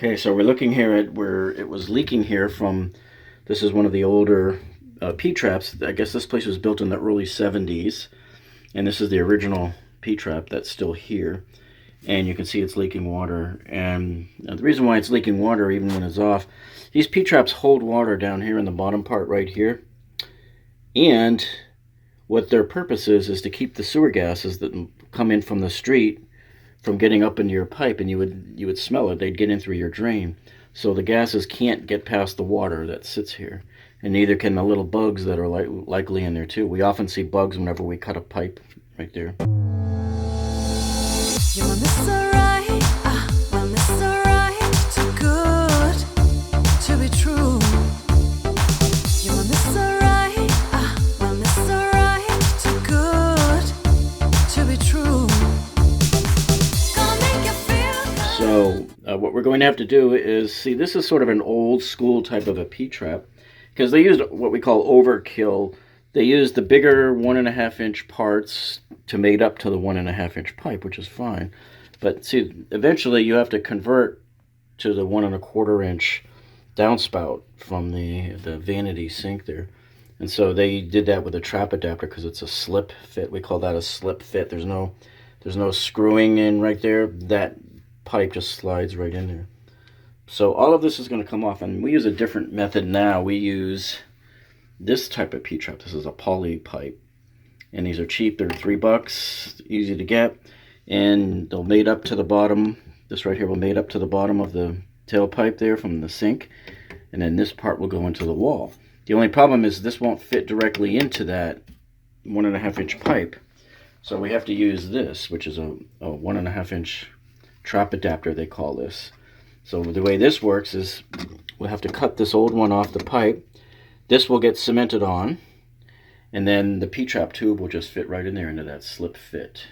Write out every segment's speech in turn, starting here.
Okay, so we're looking here at where it was leaking here from, this is one of the older P-traps. I guess this place was built in the early 70s, and this is the original P-trap that's still here. And you can see it's leaking water, and the reason why it's leaking water even when it's off, these P-traps hold water down here in the bottom part right here, and what their purpose is to keep the sewer gases that come in from the street from getting up into your pipe, and you would smell it. They'd get in through your drain. So the gases can't get past the water that sits here, and neither can the little bugs that are likely in there too. We often see bugs whenever we cut a pipe right there. You want this alright? Well, this alright, too good to be true. You want this alright? Well, this alright, too good to be true. So what we're going to have to do is, see, this is sort of an old school type of a P-trap, because they used what we call overkill. They used the bigger 1.5-inch parts to mate up to the 1.5-inch pipe, which is fine. But see, eventually you have to convert to the 1.25-inch downspout from the vanity sink there. And so they did that with a trap adapter because it's a slip fit. We call that a slip fit. There's no screwing in right there. That pipe just slides right in there. So all of this is going to come off, and we use a different method now. We use this type of P-trap. This is a poly pipe, and these are cheap. They're $3, easy to get, and they'll mate up to the bottom. This right here will mate up to the bottom of the tailpipe there from the sink, and then this part will go into the wall. The only problem is this won't fit directly into that 1.5-inch pipe, so we have to use this, which is a 1.5-inch trap adapter, they call this. So the way this works is we'll have to cut this old one off the pipe. This will get cemented on, and then the P-trap tube will just fit right in there into that slip fit.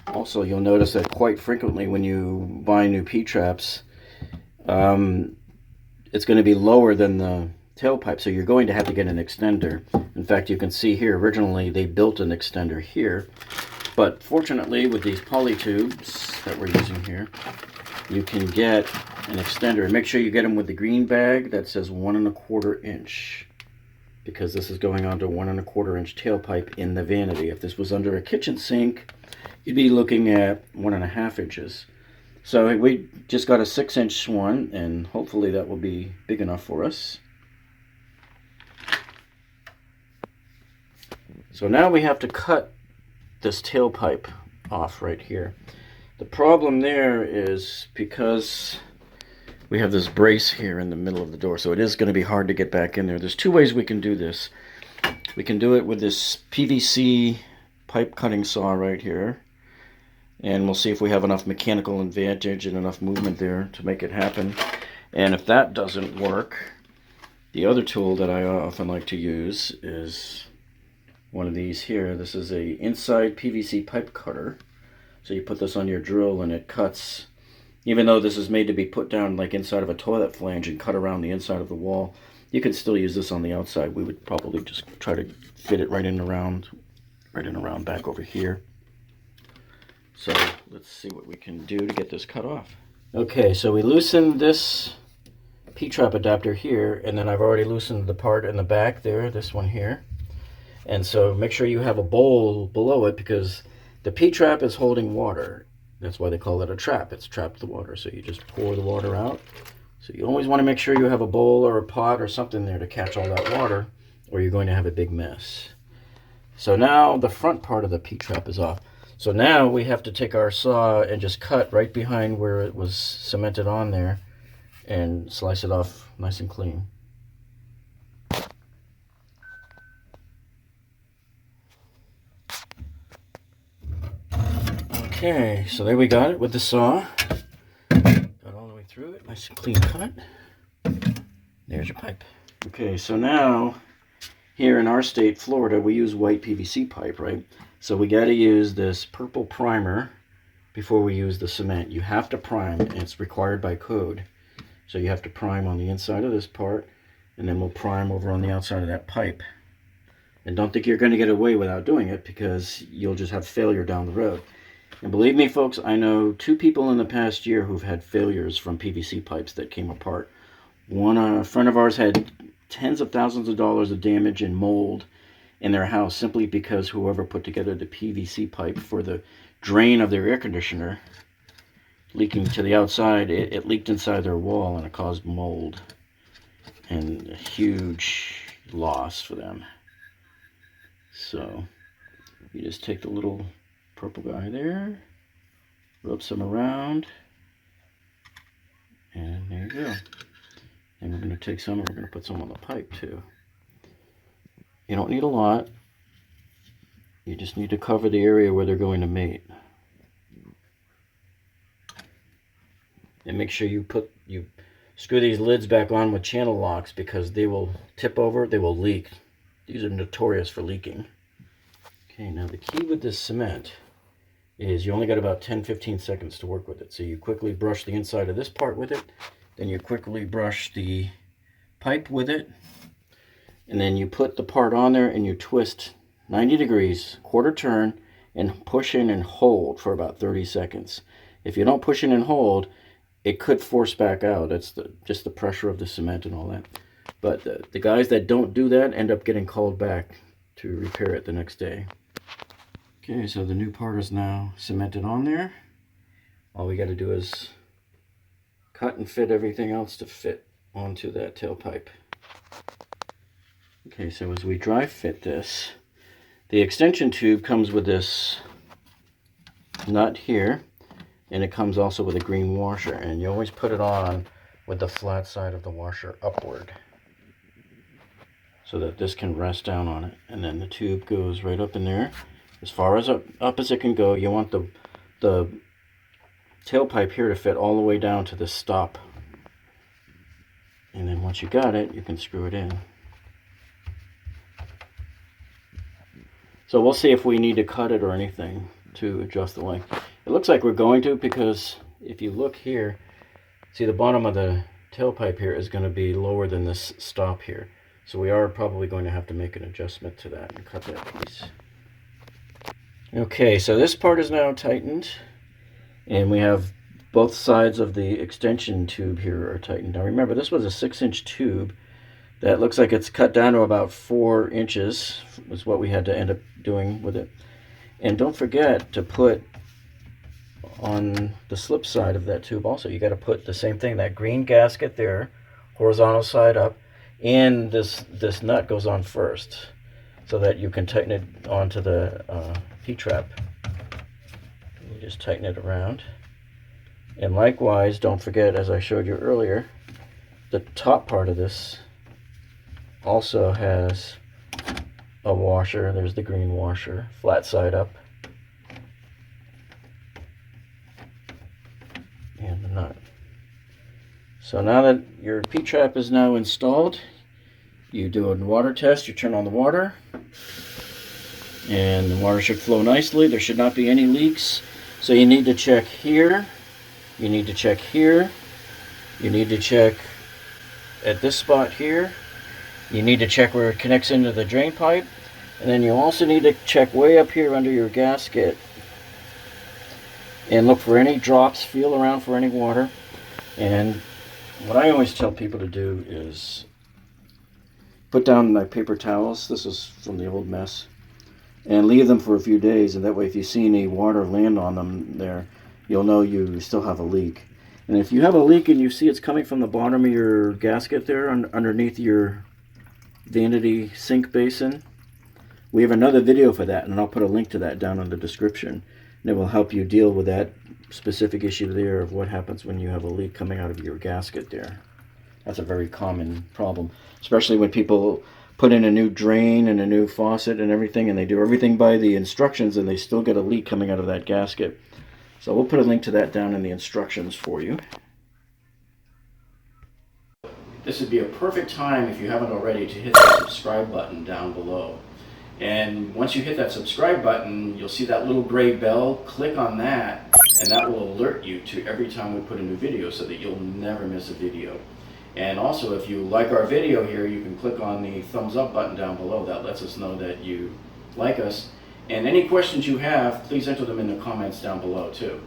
Also, you'll notice that quite frequently when you buy new P-traps, it's going to be lower than the tailpipe, so you're going to have to get an extender. In fact, you can see here, originally they built an extender here, but fortunately with these poly tubes that we're using here, you can get an extender. And make sure you get them with the green bag that says 1.25-inch, because this is going onto a 1.25-inch tailpipe in the vanity. If this was under a kitchen sink, you'd be looking at 1.5 inches. So we just got a 6-inch one, and hopefully that will be big enough for us. So now we have to cut this tailpipe off right here. The problem there is because we have this brace here in the middle of the door, so it is going to be hard to get back in there. There's two ways we can do this. We can do it with this PVC pipe cutting saw right here, and we'll see if we have enough mechanical advantage and enough movement there to make it happen. And if that doesn't work, the other tool that I often like to use is one of these here. This is a inside PVC pipe cutter. So you put this on your drill and it cuts, even though this is made to be put down like inside of a toilet flange and cut around the inside of the wall, you can still use this on the outside. We would probably just try to fit it right in around back over here. So let's see what we can do to get this cut off. Okay, so we loosened this P-trap adapter here, and then I've already loosened the part in the back there, this one here. And so make sure you have a bowl below it, because the P-trap is holding water. That's why they call it a trap. It's trapped the water. So you just pour the water out. So you always want to make sure you have a bowl or a pot or something there to catch all that water, or you're going to have a big mess. So now the front part of the P-trap is off. So now we have to take our saw and just cut right behind where it was cemented on there and slice it off nice and clean. Okay, so there we got it with the saw. Got all the way through it, nice and clean cut. There's your pipe. Okay, so now here in our state, Florida, we use white PVC pipe, right? So we got to use this purple primer before we use the cement. You have to prime, and it's required by code. So you have to prime on the inside of this part, and then we'll prime over on the outside of that pipe. And don't think you're going to get away without doing it, because you'll just have failure down the road. And believe me, folks, I know 2 people in the past year who've had failures from PVC pipes that came apart. One, a friend of ours had tens of thousands of dollars of damage and mold in their house simply because whoever put together the PVC pipe for the drain of their air conditioner leaking to the outside, it leaked inside their wall and it caused mold and a huge loss for them. So you just take the little purple guy there, rub some around, and there you go. And we're going to take some and we're going to put some on the pipe too. You don't need a lot. You just need to cover the area where they're going to mate. And make sure you screw these lids back on with channel locks because they will tip over, they will leak. These are notorious for leaking. Okay, now the key with this cement is you only got about 10-15 seconds to work with it. So you quickly brush the inside of this part with it, then you quickly brush the pipe with it, and then you put the part on there and you twist 90 degrees, quarter turn, and push in and hold for about 30 seconds. If you don't push in and hold, it could force back out. That's just the pressure of the cement and all that. But the guys that don't do that end up getting called back to repair it the next day. Okay, so the new part is now cemented on there. All we got to do is cut and fit everything else to fit onto that tailpipe. Okay, so as we dry fit this, the extension tube comes with this nut here, and it comes also with a green washer, and you always put it on with the flat side of the washer upward so that this can rest down on it. And then the tube goes right up in there as far as up as it can go. You want the tailpipe here to fit all the way down to the stop, and then once you got it, you can screw it in. So we'll see if we need to cut it or anything to adjust the length. It looks like we're going to, because if you look here, see the bottom of the tailpipe here is going to be lower than this stop here. So we are probably going to have to make an adjustment to that and cut that piece. Okay, so this part is now tightened, and we have both sides of the extension tube here are tightened. Now remember, this was a 6-inch tube that looks like it's cut down to about 4 inches, was what we had to end up doing with it. And don't forget to put on the slip side of that tube also, you got to put the same thing, that green gasket there, horizontal side up, and this nut goes on first so that you can tighten it onto the P-trap. You just tighten it around. And likewise, don't forget, as I showed you earlier, the top part of this also has a washer. There's the green washer, flat side up, and the nut. So now that your P-trap is now installed, you do a water test. You turn on the water, and the water should flow nicely. There should not be any leaks. So you need to check here, you need to check here, you need to check at this spot here, you need to check where it connects into the drain pipe, and then you also need to check way up here under your gasket and look for any drops, feel around for any water. And what I always tell people to do is put down my paper towels, this is from the old mess, and leave them for a few days, and that way if you see any water land on them there, you'll know you still have a leak. And if you have a leak and you see it's coming from the bottom of your gasket there underneath your vanity sink basin, we have another video for that, and I'll put a link to that down in the description, and it will help you deal with that specific issue there of what happens when you have a leak coming out of your gasket there. That's a very common problem, especially when people put in a new drain and a new faucet and everything, and they do everything by the instructions and they still get a leak coming out of that gasket. So we'll put a link to that down in the instructions for you. This would be a perfect time, if you haven't already, to hit the subscribe button down below. And once you hit that subscribe button, you'll see that little gray bell. Click on that, and that will alert you to every time we put a new video so that you'll never miss a video. And also, if you like our video here, you can click on the thumbs up button down below. That lets us know that you like us. And any questions you have, please enter them in the comments down below too.